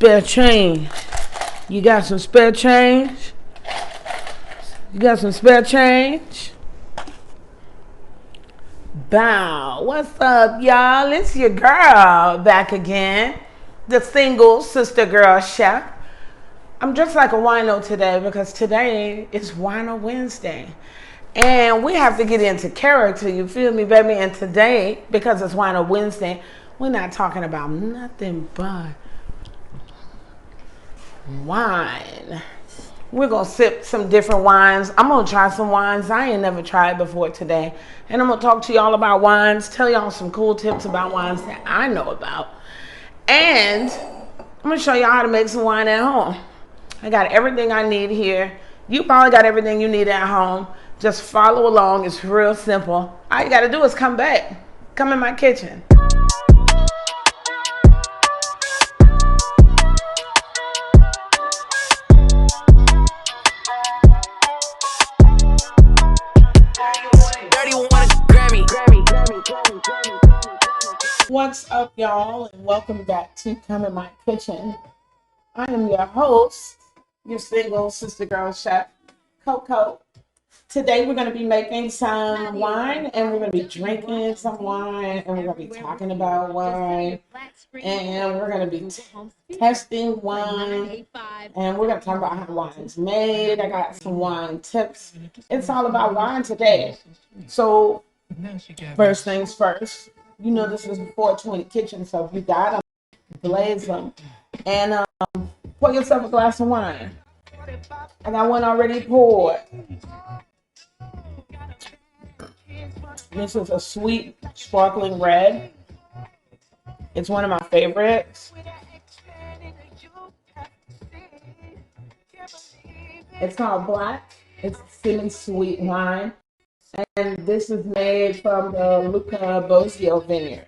spare change? You got some spare change? You got some spare change? Bow. What's up, y'all? It's your girl back again. The single sister girl chef. I'm just like a wino today because today is Wino Wednesday. And we have to get into character, you feel me, baby? And today, because it's Wino Wednesday, we're not talking about nothing but wine. We're going to sip some different wines. I'm going to try some wines I ain't never tried before today. And I'm going to talk to y'all about wines, tell y'all some cool tips about wines that I know about. And I'm going to show y'all how to make some wine at home. I got everything I need here. You probably got everything you need at home. Just follow along. It's real simple. All you got to do is come back. Come in my kitchen. What's up, y'all, and welcome back to Come in My Kitchen. I am your host, your single sister girl chef, Coco. Today we're going to be making some wine, and we're going to be drinking some wine, and we're going to be talking about wine, and we're going to be testing wine, and we're going to talk about how wine's made. I got some wine tips. It's all about wine today. So first things first, you know this is a 420 kitchen, so if you got them, blaze them, and pour yourself a glass of wine. I got one already poured. This is a sweet, sparkling red. It's one of my favorites. It's called Black. It's semi-sweet wine. And this is made from the Wino Wednesday vineyard.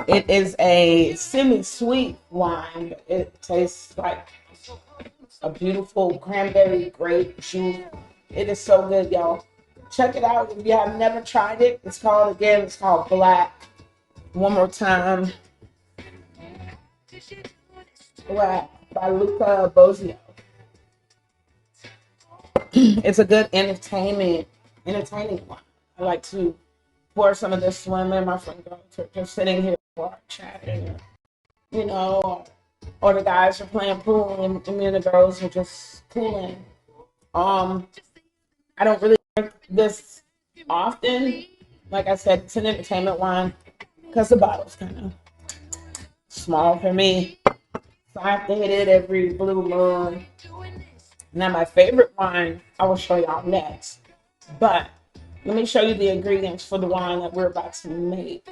It is a semi-sweet wine, but it tastes like a beautiful cranberry grape juice. It is so good, y'all. Check it out if you have never tried it. It's called Black. One more time. Black by Wino Wednesday. It's a good entertaining one. I like to pour some of this swim in my front door, just sitting here while chatting, you know, or the guys are playing pool and me and the girls are just cooling. I don't really drink this often. Like I said, it's an entertainment wine because the bottle's kind of small for me. So I have to hit it every blue moon. Now my favorite wine, I will show y'all next. But let me show you the ingredients for the wine that we're about to make.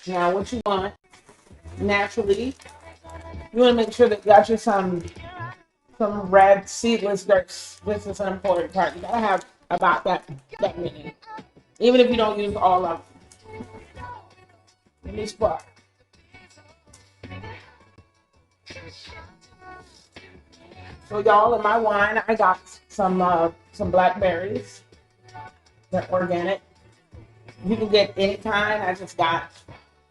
Now what you want, naturally, you want to make sure that you got you some red seedless grapes. This is an important part. You gotta have about that many. Even if you don't use all of them. Let me spark. So y'all, in my wine, I got some blackberries. They're organic. You can get any kind. I just got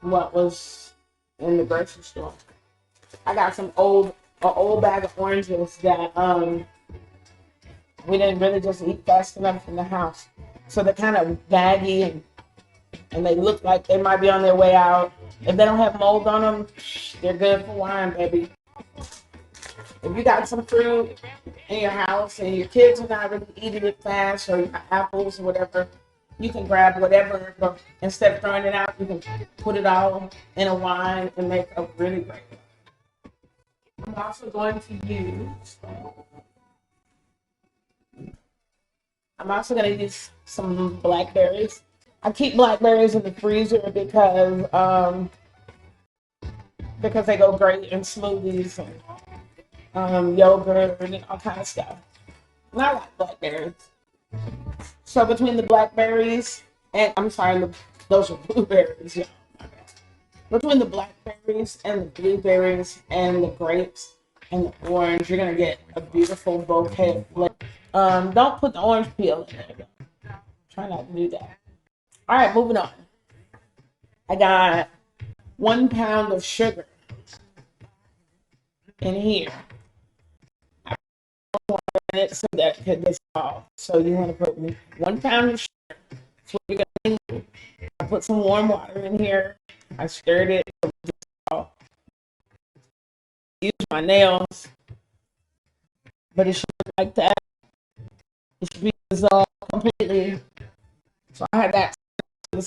what was in the grocery store. I got an old bag of oranges that we didn't really just eat fast enough in the house. So they're kind of baggy and they look like they might be on their way out. If they don't have mold on them, they're good for wine, baby. If you got some fruit in your house and your kids are not really eating it fast, or you got apples or whatever, you can grab whatever, but instead of throwing it out, you can put it all in a wine and make a really great wine. I'm also going to use some blackberries. I keep blackberries in the freezer because they go great in smoothies and yogurt and all kind of stuff. And I like blackberries. So between the blackberries and those are blueberries, yeah. Between the blackberries and the blueberries and the grapes and the orange, you're gonna get a beautiful bouquet of flavor. Don't put the orange peel in there, though. Try not to do that. All right, moving on. I got 1 pound of sugar. in here. In it so that it can dissolve. So you want to put 1 pound of sugar. That's what you're going to need. I put some warm water in here. I stirred it. Use my nails, but it should look like that. It should be dissolved completely. So I had that. I'm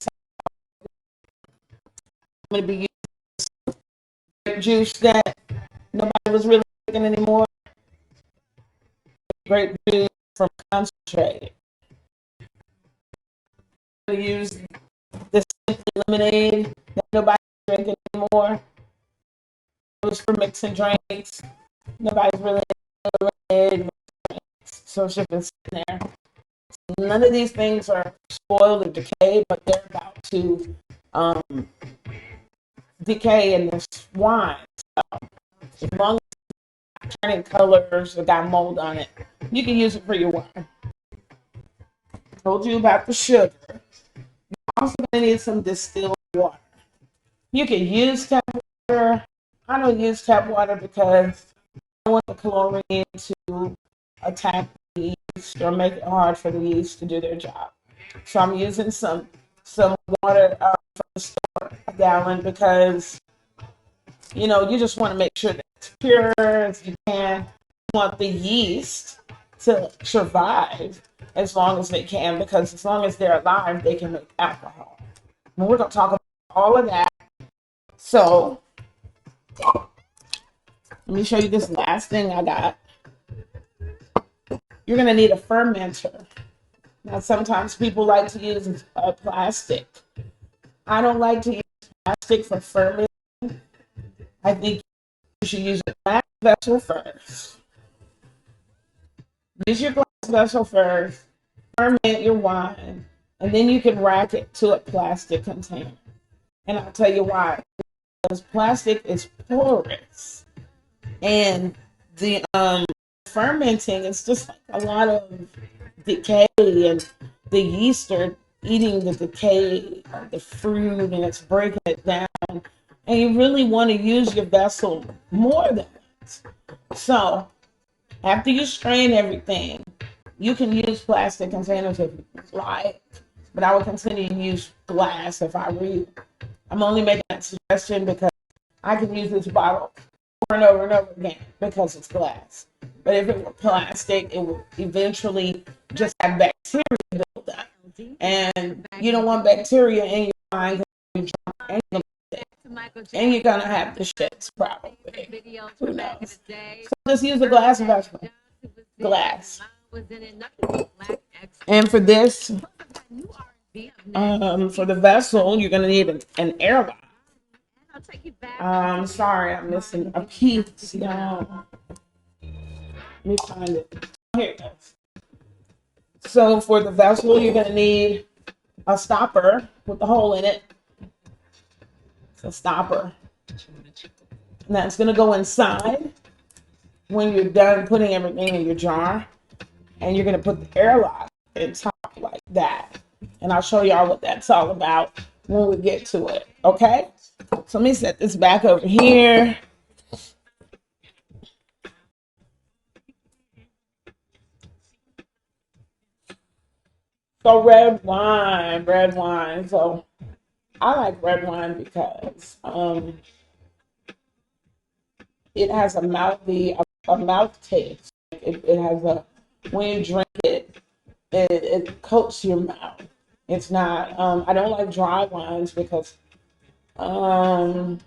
going to be using grape juice that nobody was really drinking anymore. Grape juice from concentrated. I'm going to use this Simply lemonade that nobody's drinking anymore. It was for mixing drinks. Nobody's really lemonade, so it's just been sitting there. None of these things are spoiled or decayed, but they're about to decay in this wine. So as long as it's turning colors or got mold on it, you can use it for your wine. I told you about the sugar. You're also going to need some distilled water. You can use tap water. I don't use tap water because I want the chlorine to attack the yeast or make it hard for the yeast to do their job. So I'm using some water from the store, a gallon, because you just want to make sure that it's pure as you can. You want the yeast to survive as long as they can, because as long as they're alive, they can make alcohol. And we're going to talk about all of that. So let me show you this last thing I got. You're going to need a fermenter. Now, sometimes people like to use plastic. I don't like to use plastic for fermenting. I think you should use a glass vessel first. Use your glass vessel first, ferment your wine, and then you can rack it to a plastic container. And I'll tell you why. Because plastic is porous. And the fermenting is just like a lot of decay, and the yeast are eating the decay of the fruit and it's breaking it down. And you really want to use your vessel more than that. So after you strain everything, you can use plastic containers if you like, but I would continue to use glass if I were you. I'm only making that suggestion because I can use this bottle over and over and over again because it's glass. But if it were plastic, it would eventually just have bacteria build up. And you don't want bacteria in your wine and you're gonna have the shits probably. Who knows? So just use a glass vessel. Glass. And for this, for the vessel, you're gonna need an airlock. Sorry, I'm missing a piece. Let me find it. Here it goes. So for the vessel, you're gonna need a stopper with a hole in it. It's a stopper. And that's gonna go inside when you're done putting everything in your jar. And you're gonna put the airlock in top like that. And I'll show y'all what that's all about when we get to it. Okay? So let me set this back over here. So red wine. So I like red wine because it has a mouth taste. It has a, when you drink it, it coats your mouth. It's not. I don't like dry wines because I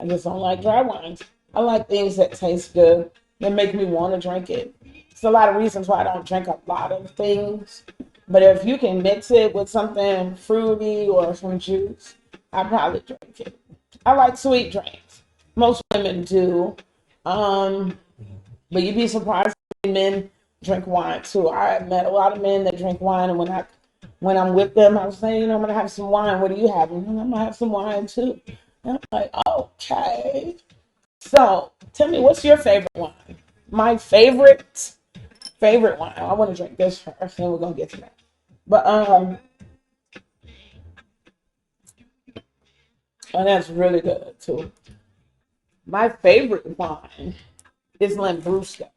just don't like dry wines. I like things that taste good that make me want to drink it. It's a lot of reasons why I don't drink a lot of things. But if you can mix it with something fruity or some juice, I probably drink it. I like sweet drinks. Most women do. But you'd be surprised if men drink wine too. I met a lot of men that drink wine, and when I'm with them, I was saying, I'm gonna have some wine. What are you having? And I'm gonna have some wine too. And I'm like, okay. So tell me, what's your favorite wine? My favorite wine. I want to drink this first, then we're gonna get to that. But and that's really good too. My favorite wine is Lambrusco.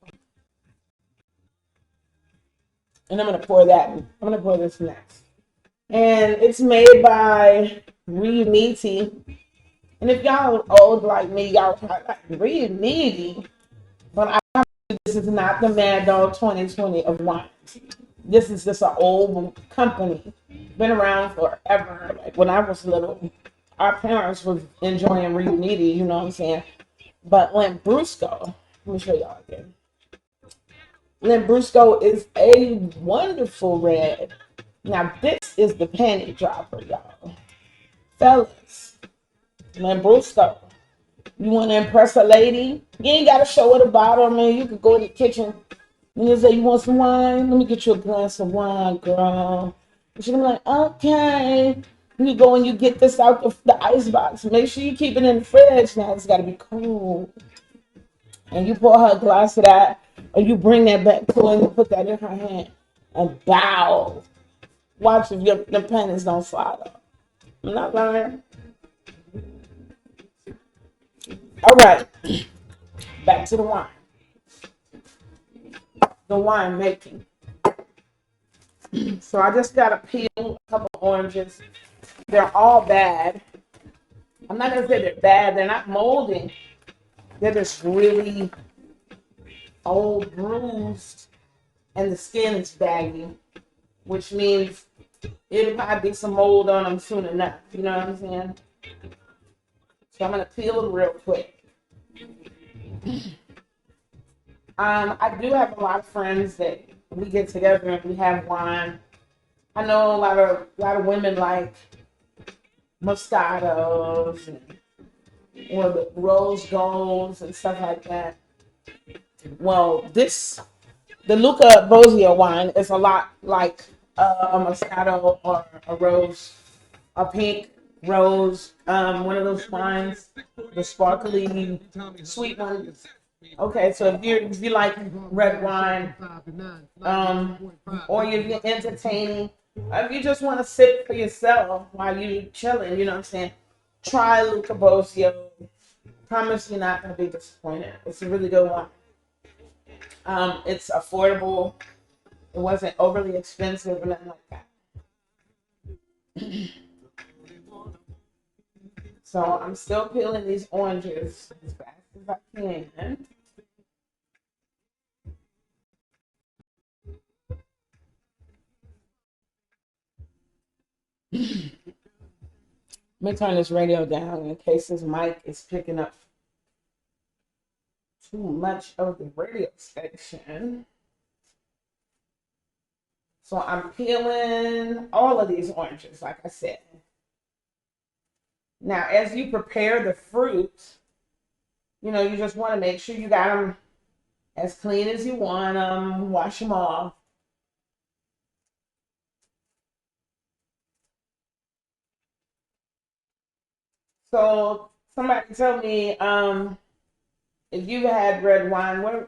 And I'm gonna pour that. I'm gonna pour this next. And it's made by Reuniti. And if y'all old like me, y'all probably like Reuniti. But this is not the Mad Dog 2020 of wines. This is just an old company. Been around forever. Like when I was little, our parents was enjoying Reuniti, you know what I'm saying? But Lambrusco, let me show y'all again. Lambrusco is a wonderful red. Now this is the panty dropper, y'all. Fellas, Lambrusco. You want to impress a lady? You ain't got to show her the bottle, man. You could go in the kitchen and you say, you want some wine? Let me get you a glass of wine, girl. And she'll be like, okay. You go and you get this out the ice box. Make sure you keep it in the fridge. Now it's got to be cold. And you pour her a glass of that, or you bring that back to her and you put that in her hand and bow. Watch if the panties don't slide up. I'm not lying. All right, back to the wine. The wine making. So I just got to peel a couple oranges. They're all bad. I'm not going to say they're bad. They're not molding. They're just really old, bruised, and the skin is baggy, which means it'll probably be some mold on them soon enough. You know what I'm saying? So I'm going to peel them real quick. I do have a lot of friends that we get together and we have wine. I know a lot of women like Moscatos and or the rose golds and stuff like that. Well, the Luca Bosio wine is a lot like a Moscato or a rose, a pink rose, one of those wines, the sparkly sweet ones. Okay, so if you like red wine, or you're entertaining, if you just want to sip for yourself while you're chilling, you know what I'm saying? Try Luca Bosio. Promise you're not going to be disappointed. It's a really good one. It's affordable. It wasn't overly expensive or nothing like that. So I'm still peeling these oranges as fast as I can. Let me turn this radio down in case this mic is picking up too much of the radio station. So I'm peeling all of these oranges, like I said. Now, as you prepare the fruit, you know, you just want to make sure you got them as clean as you want them. Wash them off. So somebody tell me, if you've had red wine,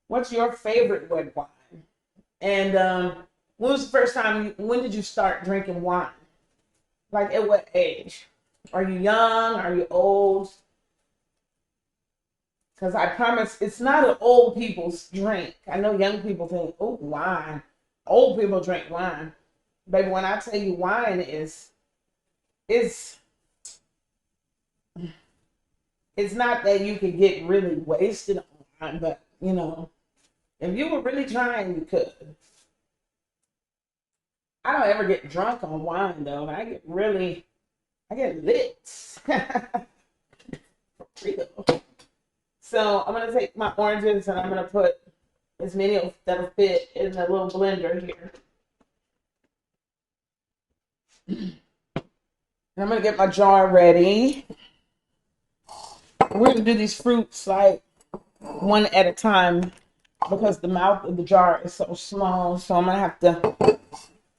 what's your favorite red wine? And when was the first time? When did you start drinking wine? Like at what age? Are you young? Are you old? Because I promise it's not an old people's drink. I know young people think, oh, wine. Old people drink wine. Baby, when I tell you wine it's it's not that you could get really wasted on wine, but you know, if you were really trying, you could. I don't ever get drunk on wine though. I get lit. For real. So I'm gonna take my oranges and I'm gonna put as many that'll fit in the little blender here. And I'm gonna get my jar ready. We're gonna do these fruits like one at a time because the mouth of the jar is so small. So I'm gonna have to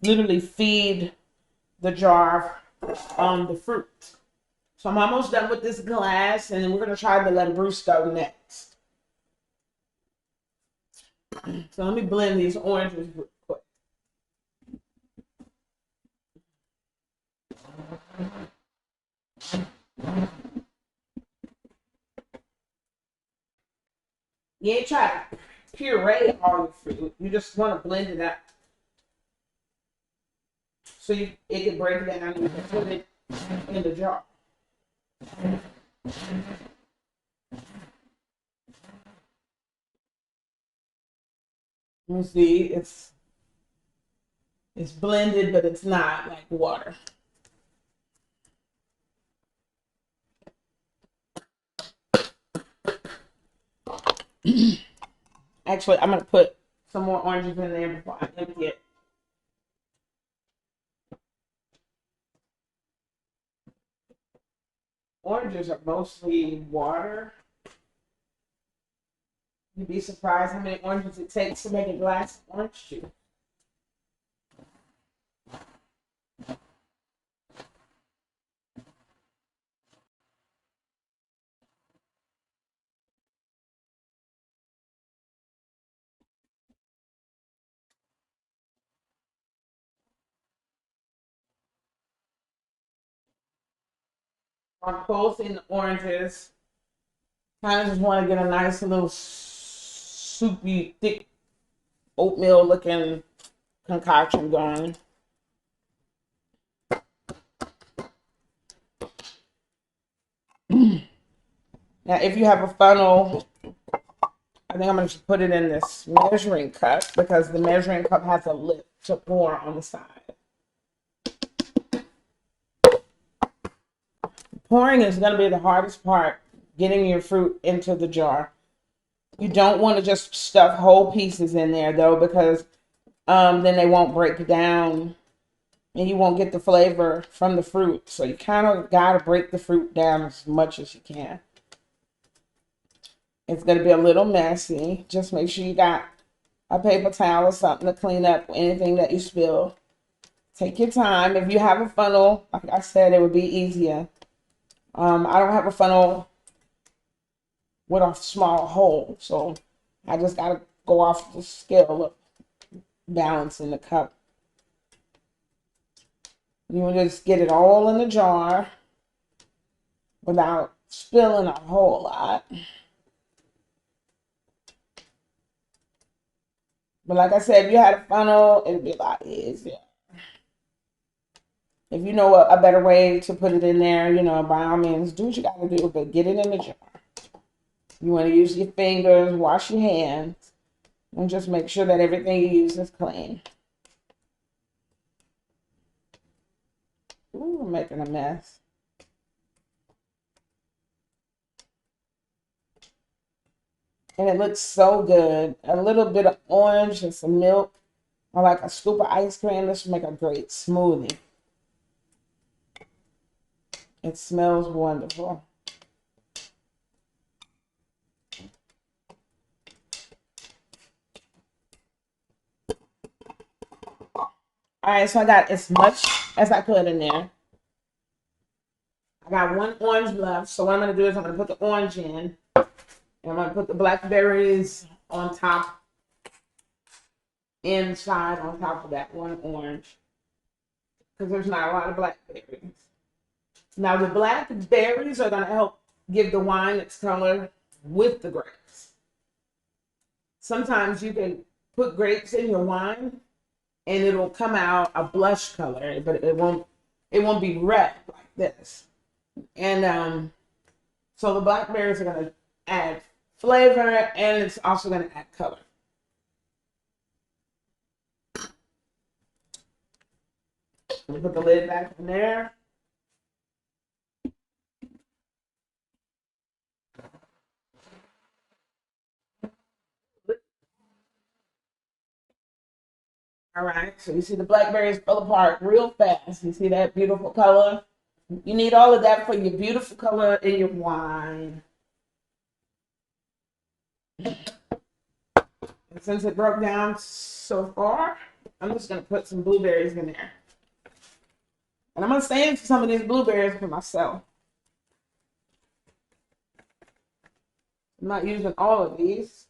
literally feed the jar the fruit. So I'm almost done with this glass, and then we're gonna try the Lambrusco next. So let me blend these oranges real quick. You ain't try to puree all your fruit. You just want to blend it up so it can break it down and you can put it in the jar. You see, it's blended, but it's not like water. Actually, I'm gonna put some more oranges in there before I empty it. Oranges are mostly water. You'd be surprised how many oranges it takes to make a glass of orange juice. I'm pulsing the oranges. Kind of just want to get a nice little soupy, thick oatmeal looking concoction going. Now, if you have a funnel, I think I'm going to just put it in this measuring cup because the measuring cup has a lip to pour on the side. Pouring is going to be the hardest part, getting your fruit into the jar. You don't want to just stuff whole pieces in there though, because then they won't break down and you won't get the flavor from the fruit. So you kind of got to break the fruit down as much as you can. It's going to be a little messy. Just make sure you got a paper towel or something to clean up anything that you spill. Take your time. If you have a funnel, like I said, it would be easier. I don't have a funnel with a small hole, so I just got to go off the scale of balance in the cup. You want to just get it all in the jar without spilling a whole lot. But like I said, if you had a funnel, it'd be a lot easier. If you know a better way to put it in there, by all means, do what you got to do, but get it in the jar. You want to use your fingers, wash your hands, and just make sure that everything you use is clean. Ooh, I'm making a mess. And it looks so good. A little bit of orange and some milk, or like a scoop of ice cream. This will make a great smoothie. It smells wonderful. All right, so I got as much as I could in there. I got one orange left. So what I'm going to do is I'm going to put the orange in. And I'm going to put the blackberries on top, inside on top of that one orange. Because there's not a lot of blackberries. Now the blackberries are going to help give the wine its color with the grapes. Sometimes you can put grapes in your wine and it'll come out a blush color, but it won't be red like this. And so the blackberries are going to add flavor and it's also going to add color. Put the lid back in there. All right, so you see the blackberries fell apart real fast. You see that beautiful color? You need all of that for your beautiful color in your wine. And since it broke down so far, I'm just going to put some blueberries in there. And I'm going to save some of these blueberries for myself. I'm not using all of these,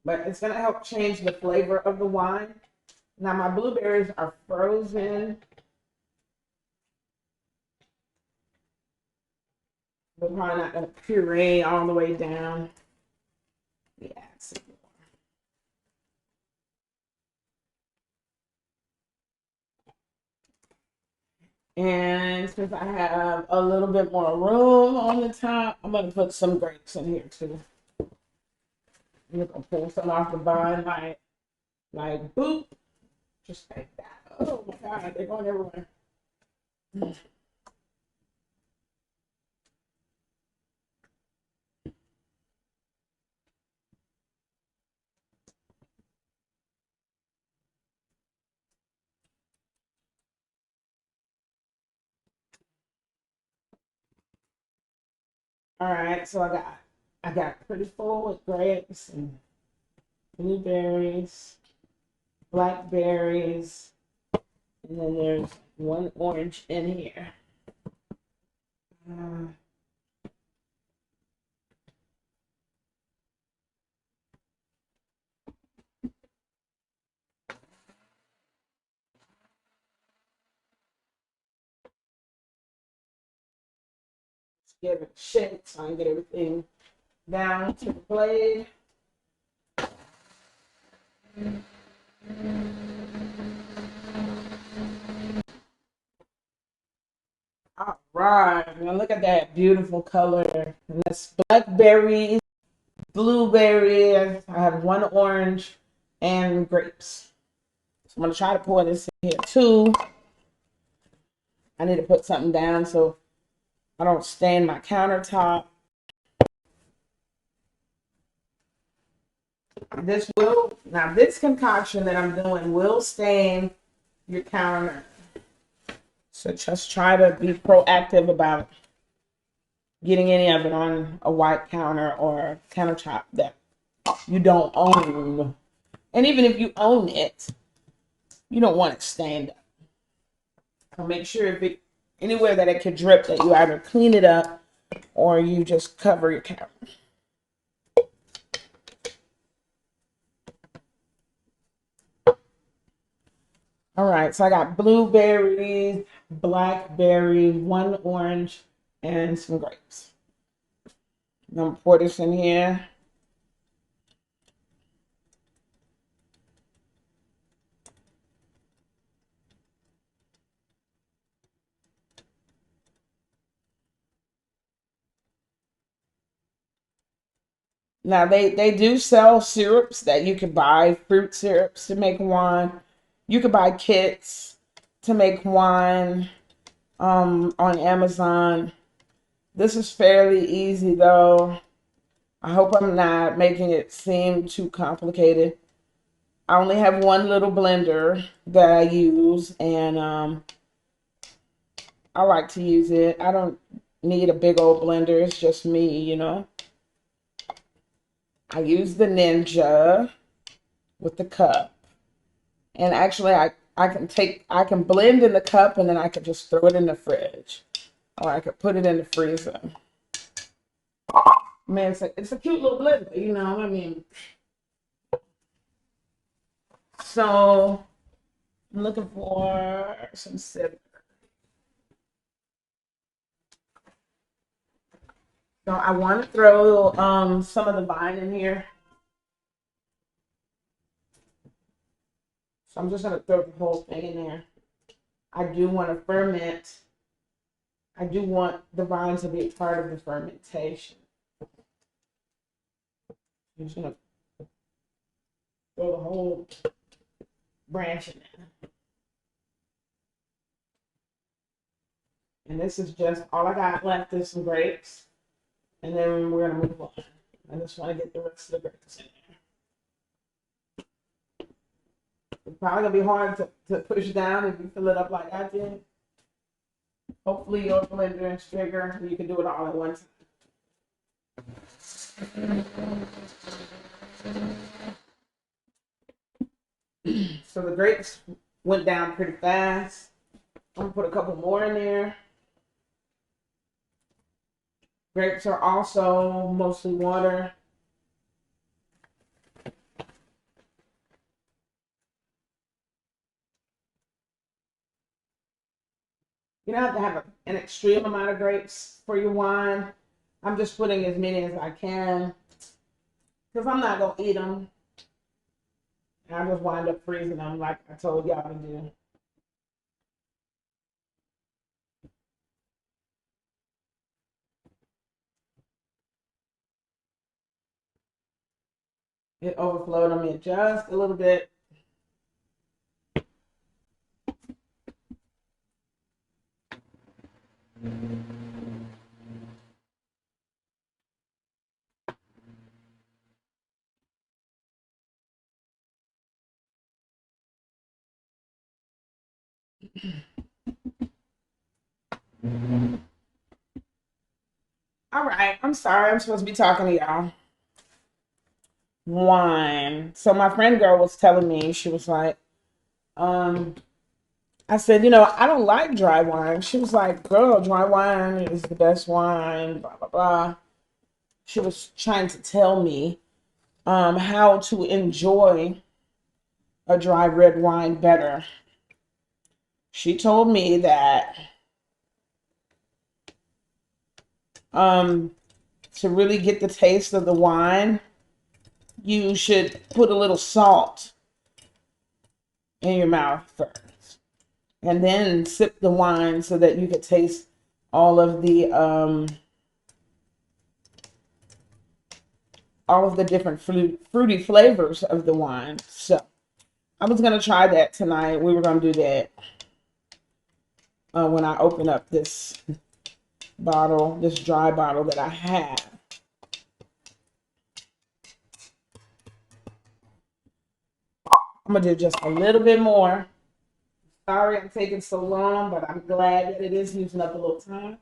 but it's going to help change the flavor of the wine. Now my blueberries are frozen. We're probably not going to puree all the way down. Yeah, some more. And since I have a little bit more room on the top, I'm gonna put some grapes in here too. I'm gonna pull some off the vine like boop, just like that. Oh my God, they're going everywhere. All right, so I got pretty full with grapes and blueberries, blackberries, and then there's one orange in here. Uh, give it a shake so I can get everything down to the blade. All right, now look at that beautiful color. And that's blackberries, blueberries. I have one orange and grapes. So I'm gonna try to pour this in here too. I need to put something down so I don't stain my countertop. This concoction that I'm doing will stain your counter. So just try to be proactive about getting any of it on a white counter or countertop that you don't own. And even if you own it, you don't want it stained up. So make sure if it anywhere that it could drip that you either clean it up or you just cover your counter. All right, so I got blueberries, blackberry, one orange, and some grapes. I'm gonna pour this in here. Now they do sell syrups that you can buy, fruit syrups to make wine. You could buy kits to make wine on Amazon. This is fairly easy though. I hope I'm not making it seem too complicated. I only have one little blender that I use, and I like to use it. I don't need a big old blender. It's just me, you know. I use the Ninja with the cup. And actually I can blend in the cup and then I could just throw it in the fridge. Or I could put it in the freezer. Man, it's a cute little blender, you know. I mean, so I'm looking for some cinnamon. So I want to throw some of the vine in here. So I'm just gonna throw the whole thing in there. I do want to ferment. I do want the vine to be a part of the fermentation. I'm just gonna throw the whole branch in there. And this is just all I got left is some grapes. And then we're gonna move on. I just want to get the rest of the grapes in there. It's probably gonna be hard to push down if you fill it up like I did. Hopefully your blender is bigger and you can do it all at once. So the grapes went down pretty fast. I'm gonna put a couple more in there. Grapes are also mostly water. You don't have to have an extreme amount of grapes for your wine. I'm just putting as many as I can. because I'm not going to eat them. And I just wind up freezing them like I told y'all to do. It overflowed on me just a little bit. All right, I'm sorry. I'm supposed to be talking to y'all. Wine. So my friend girl was telling me, she was like, um, I said, I don't like dry wine. She was like, girl, dry wine is the best wine, blah, blah, blah. She was trying to tell me how to enjoy a dry red wine better. She told me that um, to really get the taste of the wine, you should put a little salt in your mouth first, and then sip the wine so that you could taste all of the different fruity flavors of the wine. So I was gonna try that tonight. We were gonna do that when I open up this bottle, this dry bottle that I have. I'm gonna do just a little bit more. Sorry I'm taking so long, but I'm glad that it is using up a little time.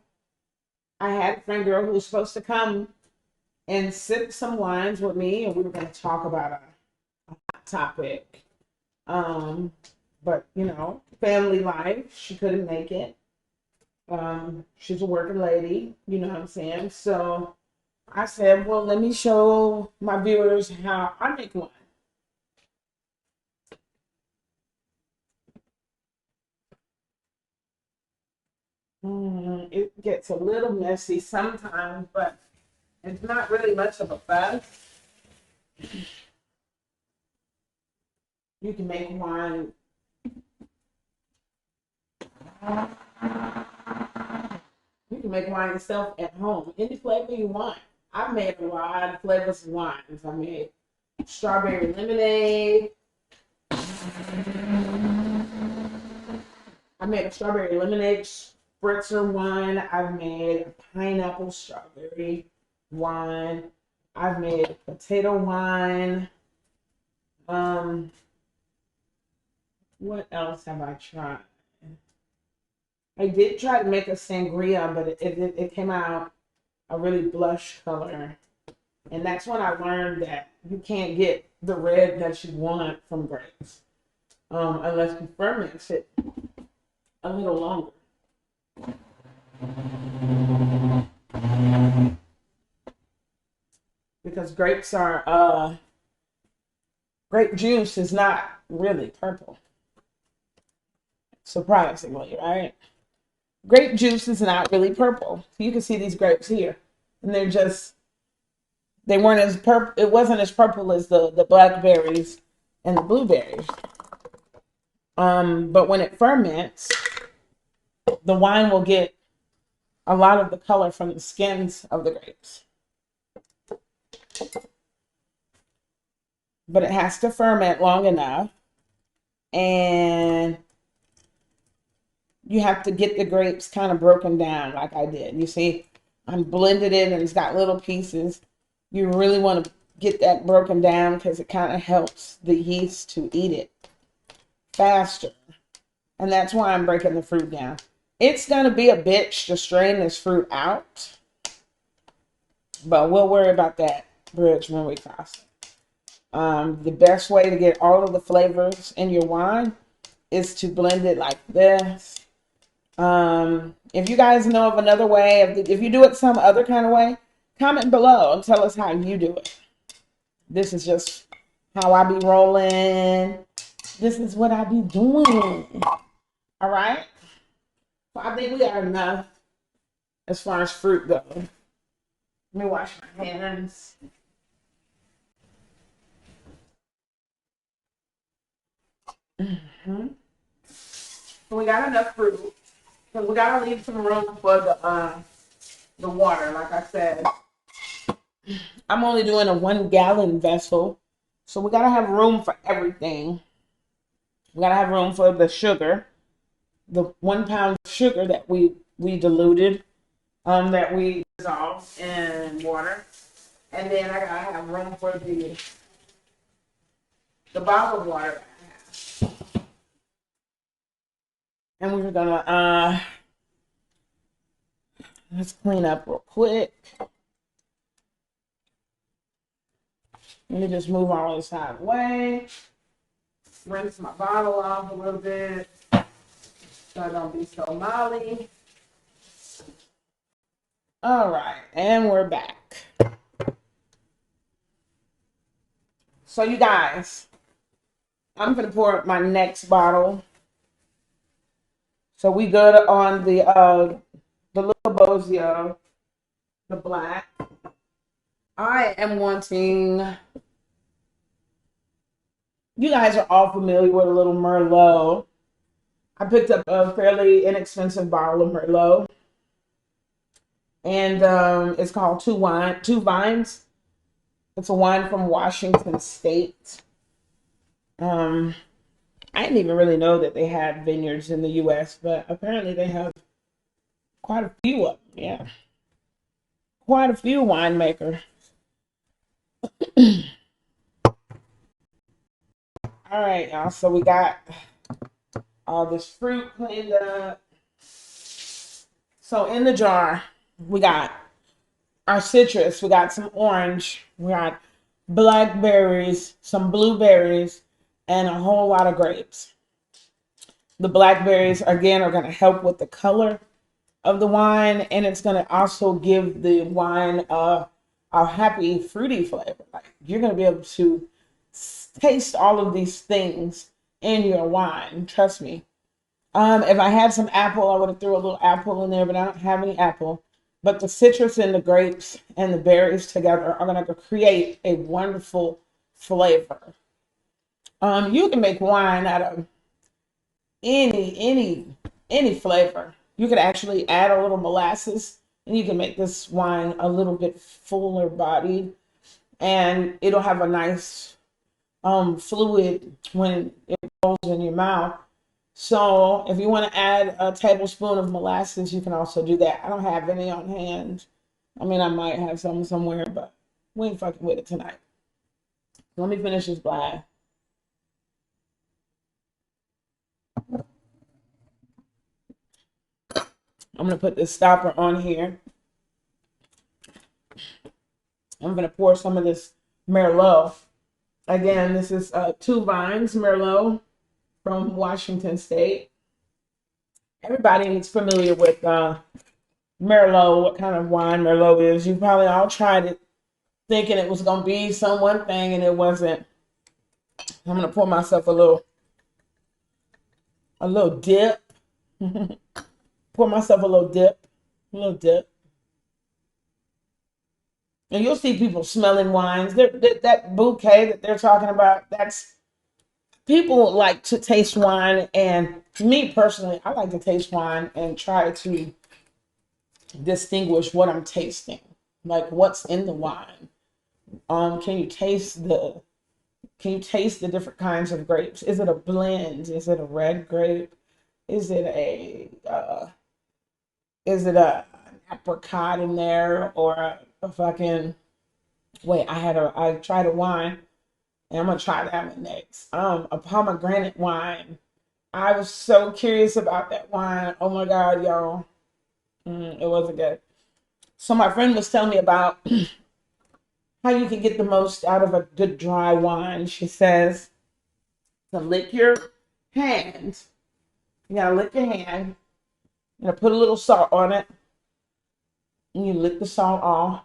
I had a friend girl who was supposed to come and sip some wines with me, and we were going to talk about a hot topic. But family life, she couldn't make it. She's a working lady, you know what I'm saying? So I said, well, let me show my viewers how I make wine. It gets a little messy sometimes, but it's not really much of a fuss. You can make wine. You can make wine yourself at home, any flavor you want. I've made a lot of flavors of wines. I made strawberry lemonade. I made a strawberry lemonade spritzer wine. I've made a pineapple strawberry wine. I've made potato wine. What else have I tried? I did try to make a sangria, but it came out a really blush color. And that's when I learned that you can't get the red that you want from grapes unless you ferment it a little longer. Because grape juice is not really purple. Surprisingly, right? Grape juice is not really purple. You can see these grapes here. And they weren't as purple. It wasn't as purple as the blackberries and the blueberries. But when it ferments, the wine will get a lot of the color from the skins of the grapes. But it has to ferment long enough, and you have to get the grapes kind of broken down like I did. You see, I'm blended it and it's got little pieces. You really want to get that broken down because it kind of helps the yeast to eat it faster. And that's why I'm breaking the fruit down. It's going to be a bitch to strain this fruit out, but we'll worry about that bridge when we cross it. The best way to get all of the flavors in your wine is to blend it like this. If you guys know of another way, if you do it some other kind of way, comment below and tell us how you do it. This is just how I be rolling. This is what I be doing. All right. So I think we got enough as far as fruit goes. Let me wash my hands. Mhm. So we got enough fruit. So we gotta leave some room for the water. Like I said, I'm only doing a 1 gallon vessel, so we gotta have room for everything. We gotta have room for the sugar, the 1 pound of sugar that we diluted, that we dissolved in water, and then I gotta have room for the bottled water that I have. And we're gonna let's clean up real quick. Let me just move all this out of the way. Rinse my bottle off a little bit so I don't be so molly. All right, and we're back. So you guys, I'm gonna pour my next bottle. So we good on the little Bosio, the black. I am wanting. You guys are all familiar with a little Merlot. I picked up a fairly inexpensive bottle of Merlot, and it's called Two Vines. It's a wine from Washington State. Um, I didn't even really know that they had vineyards in the U.S., but apparently they have quite a few of them. Yeah, quite a few winemakers. All right, y'all. So we got all this fruit cleaned up. So in the jar, we got our citrus. We got some orange. We got blackberries, some blueberries, and a whole lot of grapes. The blackberries, again, are going to help with the color of the wine, and it's going to also give the wine a happy, fruity flavor. Like you're going to be able to taste all of these things in your wine. Trust me. If I had some apple, I would have threw a little apple in there, but I don't have any apple. But the citrus and the grapes and the berries together are going to create a wonderful flavor. You can make wine out of any flavor. You could actually add a little molasses, and you can make this wine a little bit fuller bodied, and it'll have a nice fluid when it goes in your mouth. So if you want to add a tablespoon of molasses, you can also do that. I don't have any on hand. I mean, I might have some somewhere, but we ain't fucking with it tonight. Let me finish this glass. I'm gonna put this stopper on here. I'm gonna pour some of this Merlot. Again, this is Two Vines Merlot from Washington State. Everybody is familiar with Merlot, what kind of wine Merlot is. You probably all tried it thinking it was going to be some one thing and it wasn't. I'm going to pour myself a little dip. Pour myself a little dip. And you'll see people smelling wines. That bouquet that they're talking about, that's people like to taste wine. And me personally, I like to taste wine and try to distinguish what I'm tasting, like what's in the wine. Can you taste the different kinds of grapes? Is it a blend? Is it a red grape? Is it a an apricot in there or a fucking wait? I tried a wine and I'm gonna try that one next. A pomegranate wine. I was so curious about that wine. Oh my god, y'all. It wasn't good. So my friend was telling me about how you can get the most out of a good dry wine. She says to lick your hand. You gotta lick your hand. You gotta put a little salt on it. And you lick the salt off.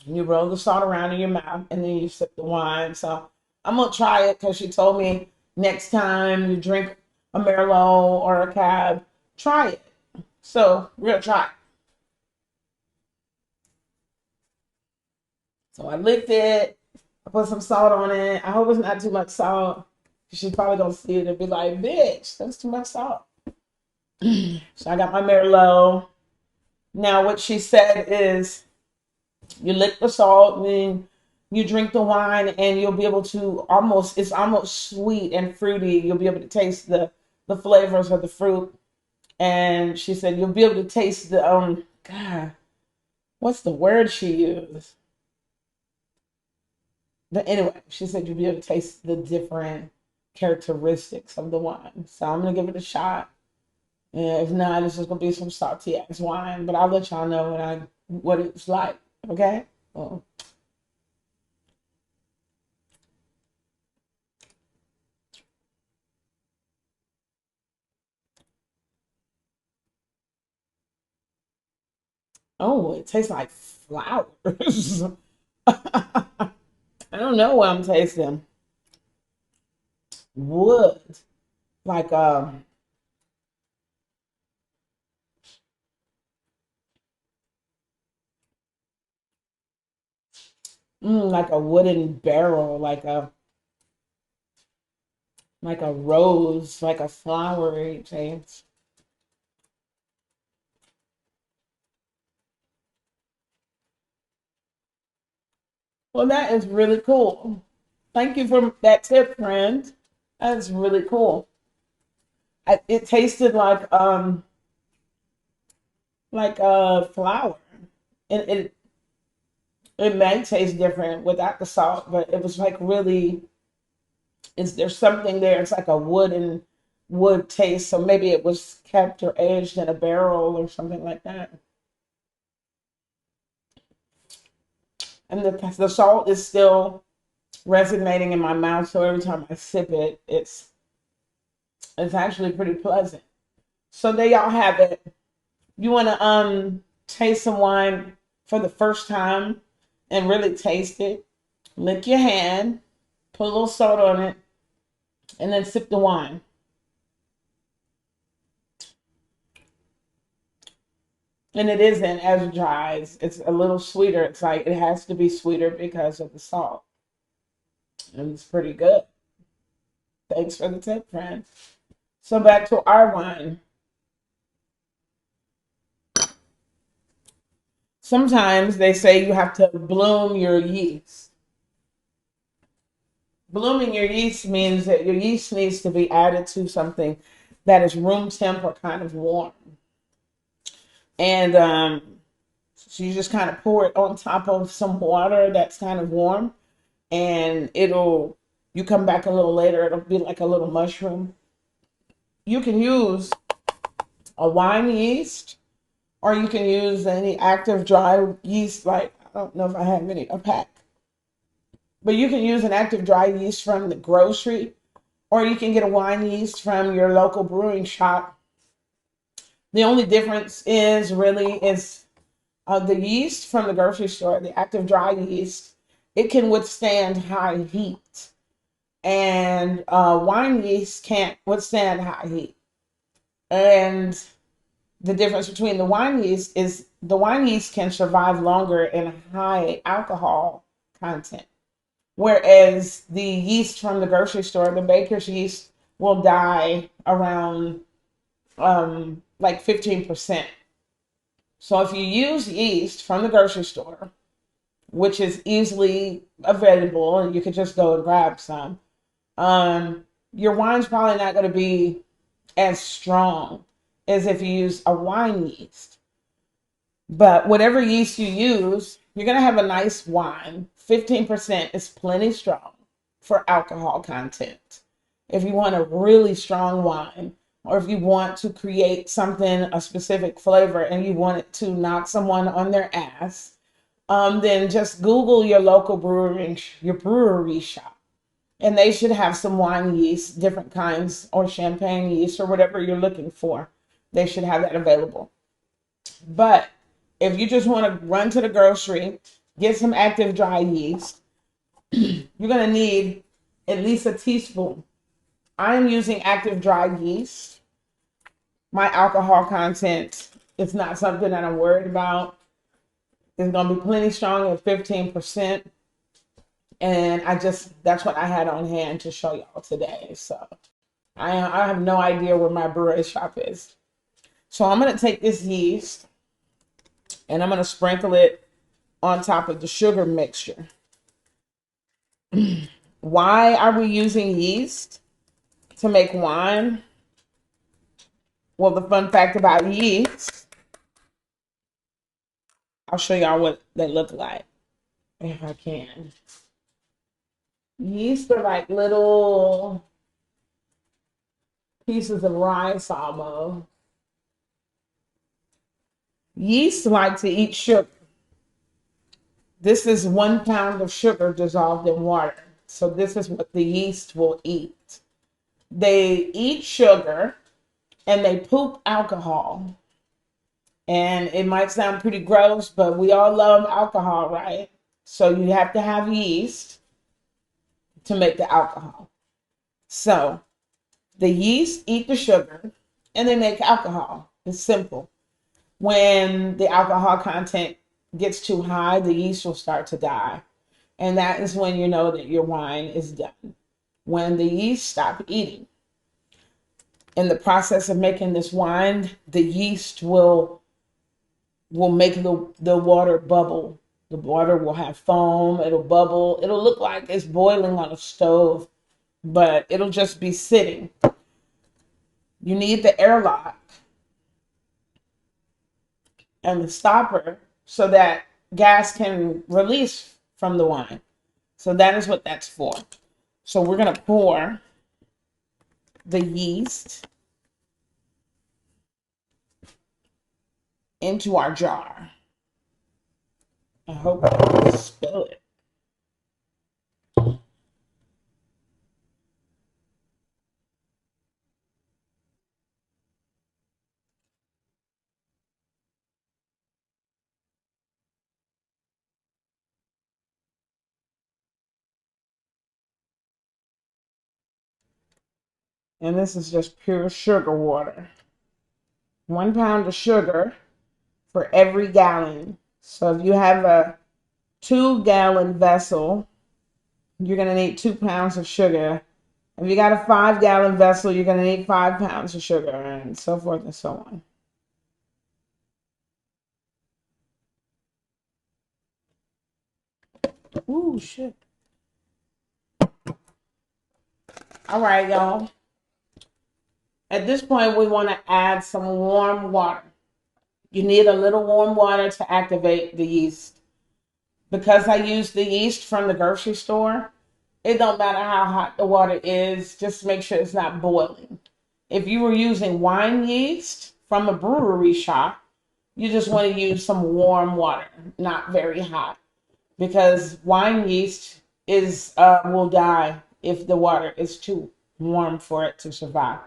And you roll the salt around in your mouth. And then you sip the wine. So I'm gonna try it because she told me next time you drink a Merlot or a Cab, try it. So we're gonna try it. So I licked it. I put some salt on it. I hope it's not too much salt. She's probably gonna see it and be like, "Bitch, that's too much salt." So I got my Merlot. Now, what she said is, you lick the salt, and then you drink the wine, and you'll be able to almost, it's almost sweet and fruity. You'll be able to taste the flavors of the fruit. And she said you'll be able to taste the God, what's the word she used? But anyway, she said you'll be able to taste the different characteristics of the wine. So I'm gonna give it a shot. And if not, it's just gonna be some salty ass wine. But I'll let y'all know what it's like. Okay. Oh, oh, it tastes like flowers. I don't know what I'm tasting. Wood, like like a wooden barrel, like a rose, like a flowery taste. Well, that is really cool. Thank you for that tip, friend. That's really cool. It tasted like a flower. And it may taste different without the salt, but it was like really, is there's something there. It's like a wood taste. So maybe it was kept or aged in a barrel or something like that. And the salt is still resonating in my mouth. So every time I sip it, it's actually pretty pleasant. So there y'all have it. You want to taste some wine for the first time and really taste it. Lick your hand, put a little salt on it, and then sip the wine. And it isn't as dry. It's a little sweeter. It's like it has to be sweeter because of the salt. And it's pretty good. Thanks for the tip, friend. So back to our wine. Sometimes they say you have to bloom your yeast. Blooming your yeast means that your yeast needs to be added to something that is room temp or kind of warm. And so you just kind of pour it on top of some water that's kind of warm, and you come back a little later, it'll be like a little mushroom. You can use a wine yeast, or you can use any active dry yeast, like, I don't know if I have any, a pack. But you can use an active dry yeast from the grocery, or you can get a wine yeast from your local brewing shop. The only difference is the yeast from the grocery store, the active dry yeast. It can withstand high heat, and wine yeast can't withstand high heat. And the difference between the wine yeast is the wine yeast can survive longer in high alcohol content. Whereas the yeast from the grocery store, the baker's yeast, will die around like 15%. So if you use yeast from the grocery store, which is easily available, and you could just go and grab some, your wine's probably not going to be as strong as if you use a wine yeast. But whatever yeast you use, you're going to have a nice wine. 15% is plenty strong for alcohol content. If you want a really strong wine, or if you want to create something, a specific flavor, and you want it to knock someone on their ass, then just Google your local your brewery shop. And they should have some wine yeast, different kinds, or champagne yeast, or whatever you're looking for. They should have that available. But if you just want to run to the grocery, get some active dry yeast, you're going to need at least a teaspoon. I'm using active dry yeast. My alcohol content is not something that I'm worried about. It's going to be plenty strong at 15%. And that's what I had on hand to show y'all today. So I have no idea where my brewery shop is. So I'm going to take this yeast and I'm going to sprinkle it on top of the sugar mixture. Why are we using yeast to make wine? Well, the fun fact about yeast, I'll show y'all what they look like if I can. Yeast are like little pieces of rice almost. Yeast like to eat sugar. This is 1 pound of sugar dissolved in water. So this is what the yeast will eat. They eat sugar and they poop alcohol. And it might sound pretty gross, but we all love alcohol, right? So you have to have yeast to make the alcohol. So the yeast eat the sugar and they make alcohol. It's simple. When the alcohol content gets too high, the yeast will start to die. And that is when you know that your wine is done. When the yeast stop eating. In the process of making this wine, the yeast will make the water bubble. The water will have foam, it'll bubble. It'll look like it's boiling on a stove, but it'll just be sitting. You need the airlock and the stopper so that gas can release from the wine. So that is what that's for. So we're going to pour the yeast into our jar. I hope I don't spill it. And this is just pure sugar water. 1 pound of sugar for every gallon. So if you have a 2-gallon vessel, you're going to need 2 pounds of sugar. If you got a 5-gallon vessel, you're going to need 5 pounds of sugar, and so forth and so on. Ooh, shit. All right, y'all. At this point, we want to add some warm water. You need a little warm water to activate the yeast. Because I use the yeast from the grocery store, it don't matter how hot the water is, just make sure it's not boiling. If you were using wine yeast from a brewery shop, you just want to use some warm water, not very hot, because wine yeast will die if the water is too warm for it to survive.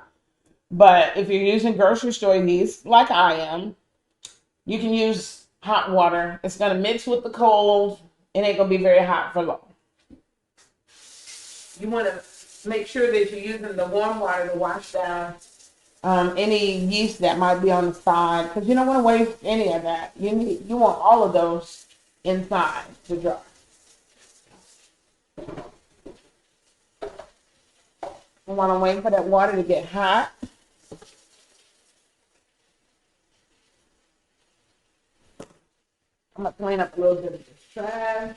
But if you're using grocery store yeast, like I am, you can use hot water. It's going to mix with the cold. It ain't going to be very hot for long. You want to make sure that you're using the warm water to wash down any yeast that might be on the side, because you don't want to waste any of that. You want all of those inside the jar. You want to wait for that water to get hot. I'm going to clean up a little bit of this trash.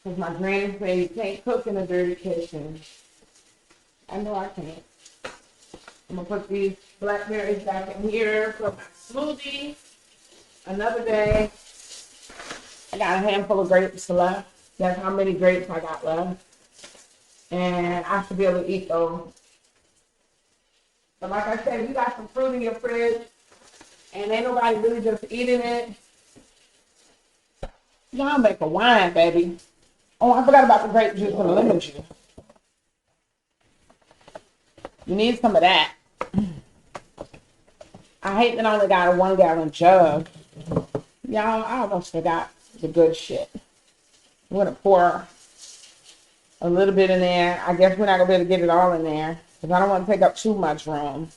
Because my granny said you can't cook in a dirty kitchen. I know I can't. I'm going to put these blackberries back in here for my smoothie. Another day. I got a handful of grapes left. That's how many grapes I got left. And I should be able to eat those. But like I said, if you got some fruit in your fridge and ain't nobody really just eating it, y'all make a wine, baby. Oh, I forgot about the grape juice and the lemon juice. You need some of that. I hate that I only got a 1-gallon jug. Y'all, I almost forgot the good shit. I'm going to pour a little bit in there. I guess we're not going to be able to get it all in there because I don't want to take up too much room.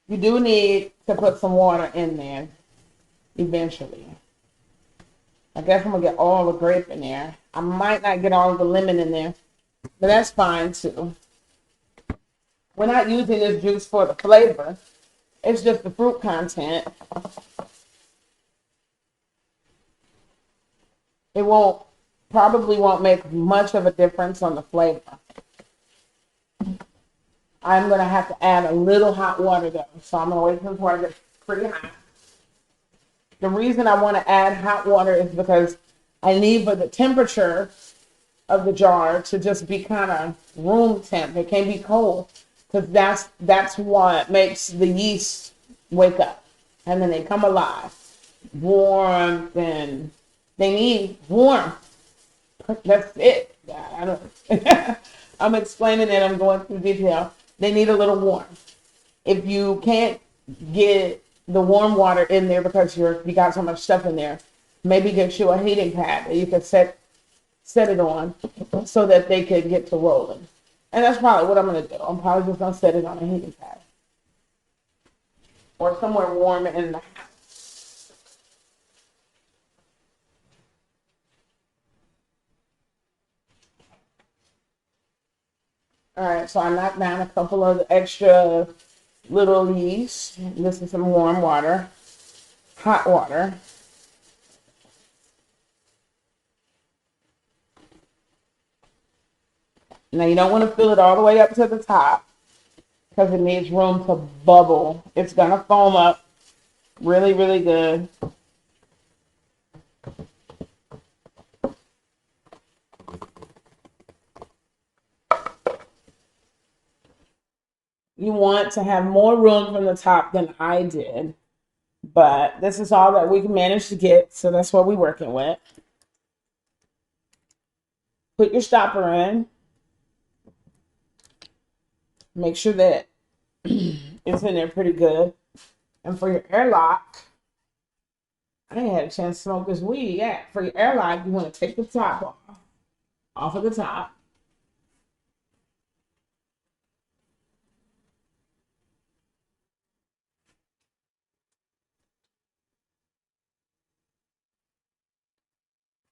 You do need to put some water in there eventually. I guess I'm gonna get all the grape in there. I might not get all of the lemon in there, but that's fine too. We're not using this juice for the flavor. It's just the fruit content. It probably won't make much of a difference on the flavor. I'm going to have to add a little hot water though. So I'm going to wait until the water gets pretty hot. The reason I want to add hot water is because I need for the temperature of the jar to just be kind of room temp. It can't be cold because that's what makes the yeast wake up. And then they come alive. Warmth, and they need warmth. That's it. I don't, I'm explaining it. I'm going through detail. They need a little warmth. If you can't get the warm water in there because you got so much stuff in there, maybe get you a heating pad that you can set it on so that they can get to rolling. And that's probably what I'm going to do. I'm probably just going to set it on a heating pad or somewhere warm in the house. All right, so I knocked down a couple of the extra little yeast. This is some warm water, hot water. Now you don't want to fill it all the way up to the top because it needs room to bubble. It's going to foam up really, really good. You want to have more room from the top than I did. But this is all that we can manage to get, so that's what we're working with. Put your stopper in. Make sure that it's in there pretty good. And for your airlock, I ain't had a chance to smoke this weed yet. For your airlock, you want to take the top off of the top.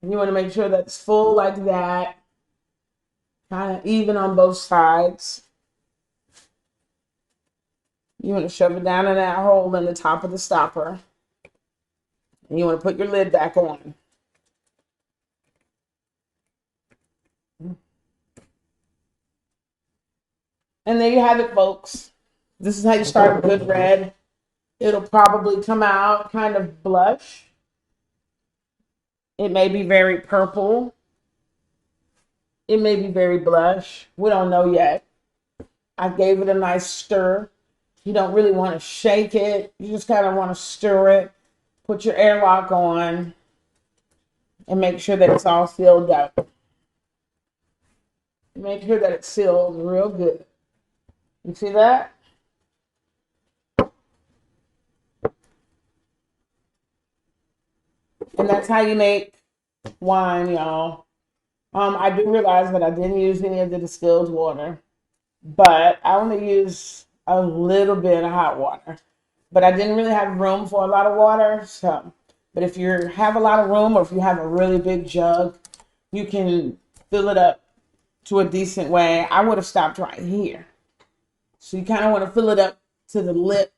And you want to make sure that's full like that. Kind of even on both sides. You want to shove it down in that hole in the top of the stopper. And you want to put your lid back on. And there you have it, folks. This is how you start a good red. It'll probably come out kind of blush. It may be very purple. It may be very blush. We don't know yet. I gave it a nice stir. You don't really want to shake it. You just kind of want to stir it. Put your airlock on and make sure that it's all sealed up. Make sure that it's sealed real good. You see that? And that's how you make wine, y'all. I do realize that I didn't use any of the distilled water, but I only used a little bit of hot water. But I didn't really have room for a lot of water. So, but if you have a lot of room or if you have a really big jug, you can fill it up to a decent way. I would have stopped right here. So you kind of want to fill it up to the lip,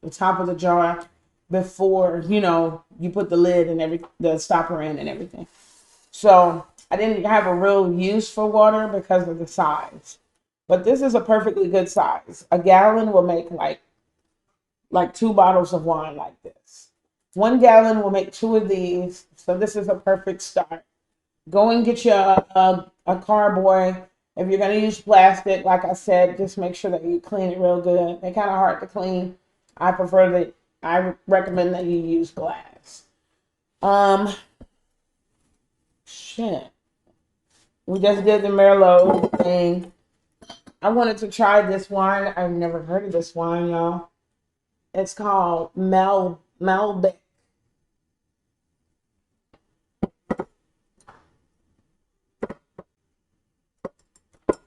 the top of the jar, before, you put the lid and the stopper in and everything. So I didn't have a real use for water because of the size. But this is a perfectly good size. A gallon will make like 2 bottles of wine like this. 1 gallon will make 2 of these. So this is a perfect start. Go and get you a carboy. If you're going to use plastic, like I said, just make sure that you clean it real good. They're kind of hard to clean. I recommend that you use glass. Shit. We just did the Merlot thing. I wanted to try this wine. I've never heard of this wine, y'all. It's called Malbec.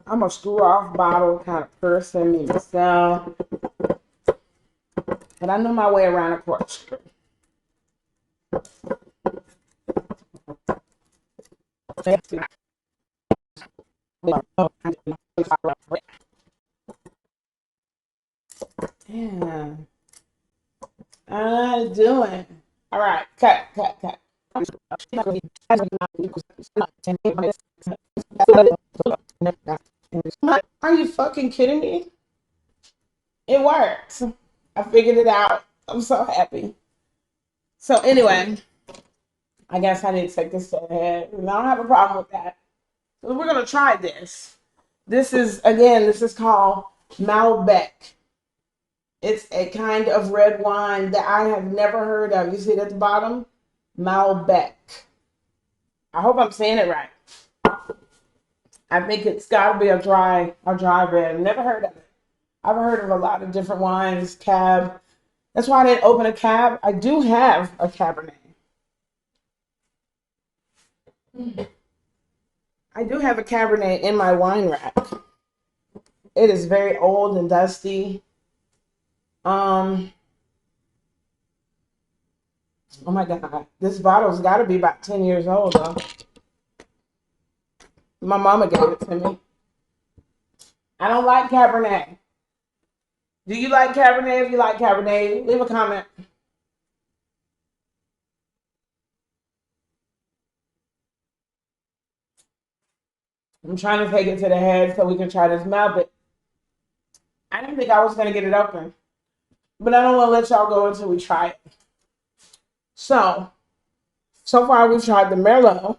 I'm a screw-off bottle kind of person myself. But I know my way around a corkscrew. Yeah. I'm doing. All right. Cut, cut, cut. Are you fucking kidding me? It worked. I figured it out. I'm so happy. So anyway, I guess I need to take this to the head. I don't have a problem with that. So we're gonna try this. This is called Malbec. It's a kind of red wine that I have never heard of. You see it at the bottom? Malbec. I hope I'm saying it right. I think it's got to be a dry red. Never heard of it. I've heard of a lot of different wines, cab. That's why I didn't open a cab. I do have a Cabernet. I do have a Cabernet in my wine rack. It is very old and dusty. Um, oh my God, this bottle's got to be about 10 years old though. My mama gave it to me. I don't like Cabernet. Do you like Cabernet? If you like Cabernet, leave a comment. I'm trying to take it to the head so we can try this Malbec. I didn't think I was going to get it open, but I don't want to let y'all go until we try it. So far we've tried the Merlot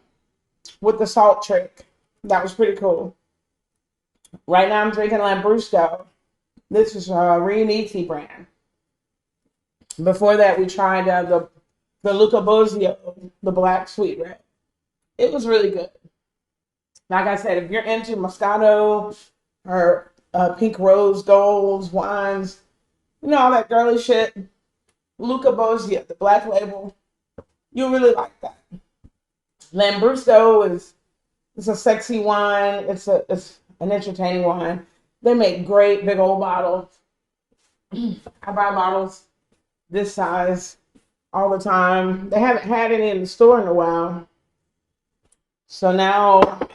with the salt trick. That was pretty cool. Right now I'm drinking Lambrusco. This is a Riunite brand. Before that we tried the Luca Bosio, the black sweet red. It was really good. Like I said, if you're into Moscato or pink rose golds, wines, you know, all that girly shit, Luca Bosio, the black label, you'll really like that. Lambrusco is it's a sexy wine. It's an entertaining wine. They make great big old bottles. I buy bottles this size all the time. They haven't had any in the store in a while. So now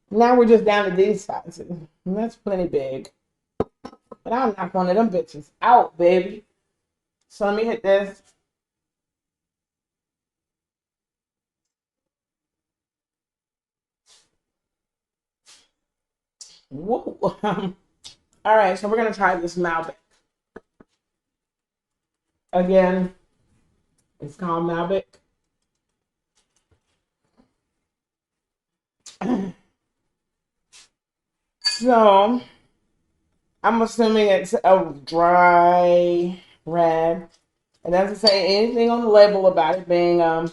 we're just down to these sizes. And that's plenty big. But I'll knock one of them bitches out, baby. So let me hit this. Woo. All right, so we're going to try this Malbec. Again, it's called Malbec. So, I'm assuming it's a dry red. It doesn't say anything on the label about it being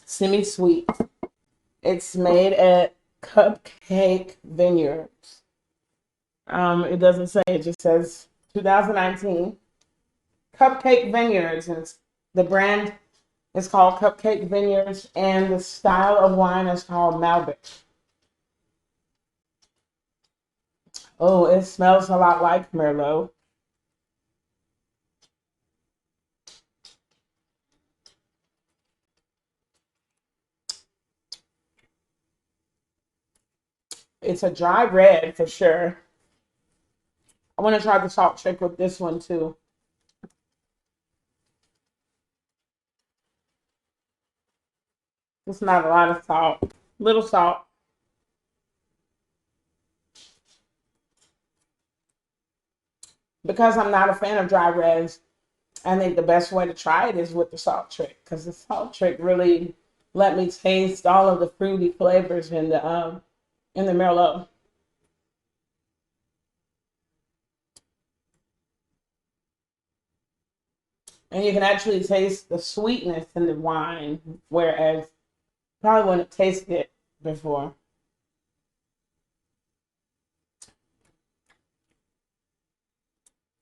semi-sweet. It's made at Cupcake Vineyards. It doesn't say, it just says 2019. Cupcake Vineyards, and the brand is called Cupcake Vineyards, and the style of wine is called Malbec. Oh, it smells a lot like Merlot. It's a dry red for sure. I want to try the salt trick with this one too. It's not a lot of salt. Little salt. Because I'm not a fan of dry reds, I think the best way to try it is with the salt trick. Because the salt trick really let me taste all of the fruity flavors in the Merlot. And you can actually taste the sweetness in the wine, whereas probably wouldn't have tasted it before.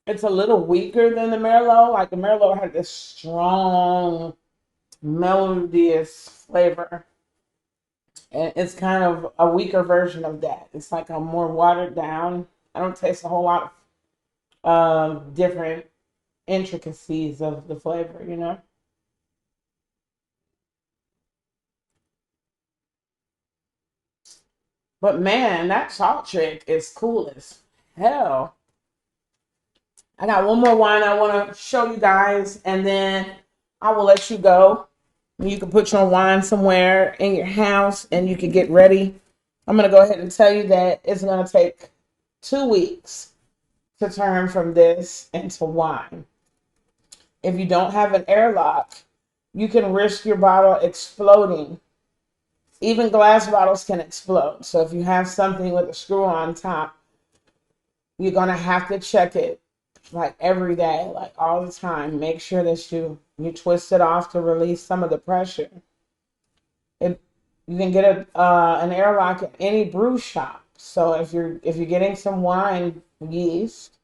It's a little weaker than the Merlot. Like the Merlot had this strong, melodious flavor. And it's kind of a weaker version of that. It's like a more watered down. I don't taste a whole lot of different intricacies of the flavor, you know? But man, that salt trick is cool as hell. I got one more wine I want to show you guys, and then I will let you go. You can put your wine somewhere in your house and you can get ready. I'm going to go ahead and tell you that it's going to take 2 weeks to turn from this into wine. If you don't have an airlock, you can risk your bottle exploding. Even glass bottles can explode. So if you have something with a screw on top, you're going to have to check it like every day, like all the time. Make sure that you twist it off to release some of the pressure. You can get an airlock at any brew shop. So if you're getting some wine yeast,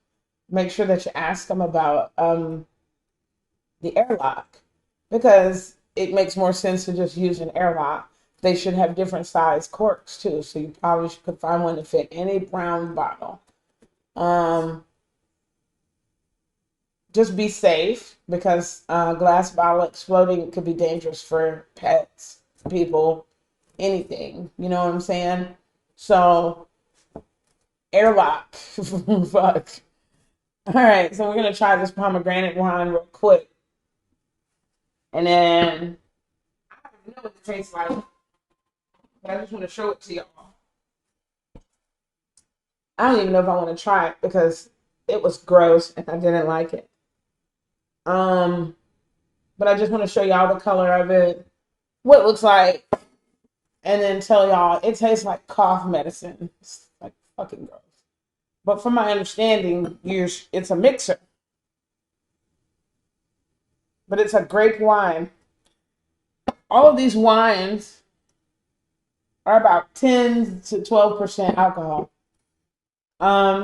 make sure that you ask them about the airlock, because it makes more sense to just use an airlock. They should have different size corks too, so you probably could find one to fit any brown bottle. Just be safe, because glass bottle exploding could be dangerous for pets, people, anything. You know what I'm saying? So, airlock. Fuck. All right, so we're going to try this pomegranate wine real quick. And then, I don't even know what it tastes like, but I just want to show it to y'all. I don't even know if I want to try it because it was gross and I didn't like it. But I just want to show y'all the color of it, what it looks like, and then tell y'all it tastes like cough medicine. It's like fucking gross. But from my understanding, it's a mixer. But it's a grape wine. All of these wines are about 10 to 12% alcohol.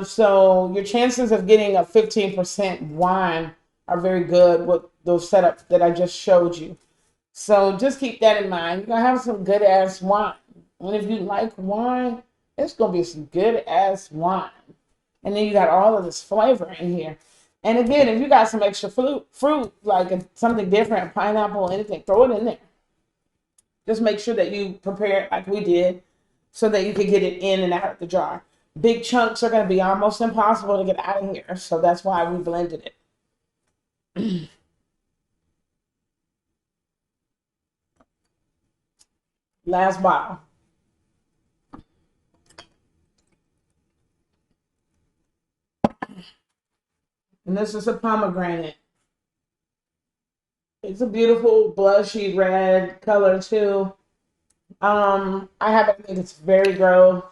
So your chances of getting a 15% wine are very good with those setups that I just showed you. So just keep that in mind. You're going to have some good ass wine. And if you like wine, it's going to be some good ass wine. And then you got all of this flavor in here. And again, if you got some extra fruit like something different, pineapple, anything, throw it in there. Just make sure that you prepare it like we did so that you can get it in and out of the jar. Big chunks are going to be almost impossible to get out of here. So that's why we blended it. Last bottle. And this is a pomegranate. It's a beautiful blushy red color too. I happen to think it's very gross,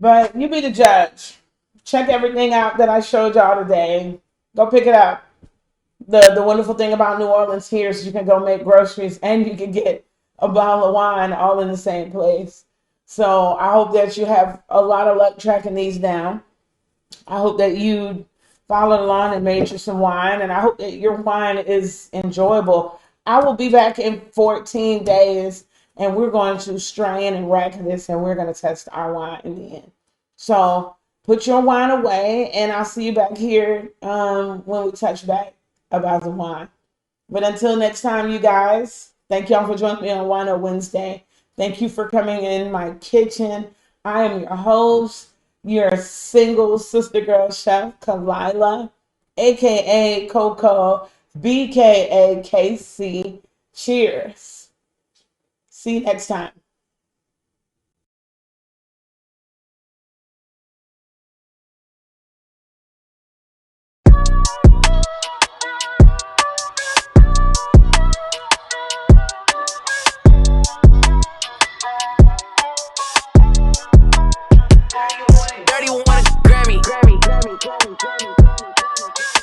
but you be the judge. Check everything out that I showed y'all today. Go pick it up. The wonderful thing about New Orleans here is you can go make groceries and you can get a bottle of wine all in the same place. So I hope that you have a lot of luck tracking these down. I hope that you followed along and made you some wine, and I hope that your wine is enjoyable. I will be back in 14 days, and we're going to strain and rack this, and we're going to test our wine in the end. So put your wine away, and I'll see you back here when we touch back about the wine. But until next time, you guys, thank y'all for joining me on Wino Wednesday. Thank you for coming in my kitchen. I am your host, your single sister girl chef, Kalila, aka Coco, BKA KC. Cheers. See you next time. Dirty wanna Grammy.